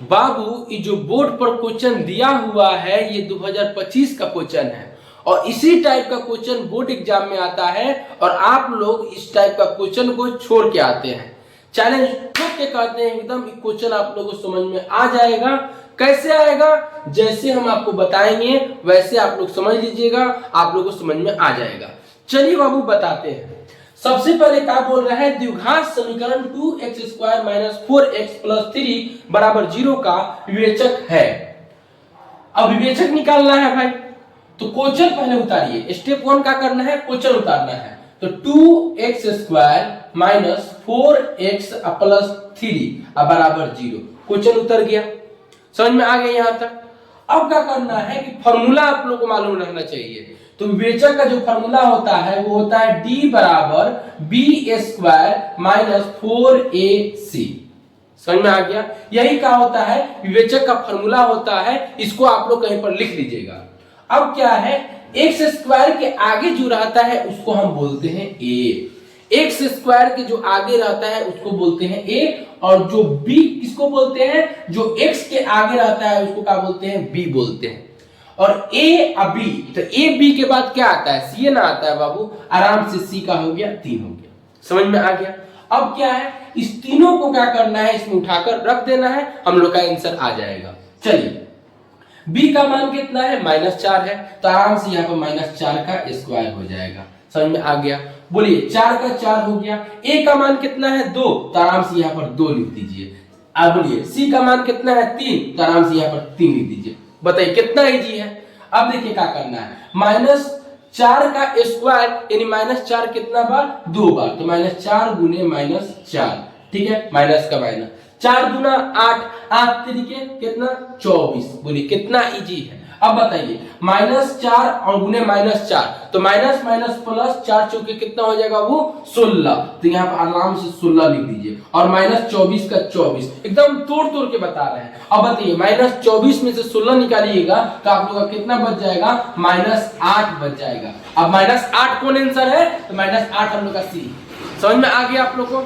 बाबू ये जो बोर्ड पर क्वेश्चन दिया हुआ है ये 2025 का क्वेश्चन है और इसी टाइप का क्वेश्चन बोर्ड एग्जाम में आता है और आप लोग इस टाइप का क्वेश्चन को छोड़ के आते हैं। चैलेंज ठोक के कहते हैं एकदम क्वेश्चन आप लोगों को समझ में आ जाएगा। कैसे आएगा? जैसे हम आपको बताएंगे वैसे आप लोग समझ लीजिएगा, आप लोगों को समझ में आ जाएगा। चलिए बाबू बताते हैं। सबसे पहले क्या बोल रहा है, द्विघात समीकरण 2x² - 4x + 3 = 0 का विवेचक है। अब विवेचक निकालना है भाई, तो क्वेश्चन पहले उतारिए। स्टेप 1 क्या करना है, क्वेश्चन उतारना है। तो 2x² - 4x + 3 = 0। क्वेश्चन उतर गया, समझ में आ गया यहां तक। अब क्या करना है कि फॉर्मूला आप लोग को मालूम रहना चाहिए। तो विवेचक का जो फॉर्मूला होता है वो होता है D = b² - 4ac। समझ में आ गया? यही क्या होता है, विवेचक का फॉर्मूला होता है। इसको आप लोग कहीं पर लिख लीजिएगा। अब क्या है, x² के आगे जो रहता है उसको हम बोलते हैं a। x² के जो आगे रहता है उसको बोलते हैं a, और जो b किसको बोलते हैं, जो x के आगे रहता है उसको क्या बोलते हैं, b बोलते हैं। और a और b, तो a b के बाद क्या आता है, c ना आता है बाबू। आराम से c का हो गया 3 हो गया। समझ में आ गया? अब क्या है, इस तीनों को क्या करना है, इसमें उठाकर रख देना है, हम लोग का आंसर आ जाएगा। चलिए b का मान कितना है, -4 है, तो आराम से यहाँ पर -4 का स्क्वायर हो जाएगा। समझ में आ गया? बोलिए 4 का 4 हो गया। a का मान कितना है, 2, तो आराम से यहाँ पर 2 लिख दीजिए। अब बोलिए c का मान कितना है, 3, तो आराम से यहाँ पर 3 लिख दीजिए। बताइए कितना इजी है। अब देखिए क्या करना है, -4 का स्क्वायर यानी -4 कितना बार, 2 बार, तो -4 × -4, ठीक है, माइनस का माइनस, 4 दूना 8, 8 तरीके कितना 24। बोलिए कितना इजी है। अब बताइए -4 और गुने -4, तो माइनस माइनस प्लस 4 चौके कितना हो जाएगा वो 16, तो यहाँ पर आराम से 16 लिख दीजिए। और -24 का 24, एकदम तोड़ तोड़ के बता रहे हैं। अब बताइए -24 में से 16 निकालिएगा तो आप लोग का कितना बच जाएगा, -8 बच जाएगा। अब -8 कौन आंसर है, तो -8 हम लोग का सी। समझ में आ गया आप लोग को?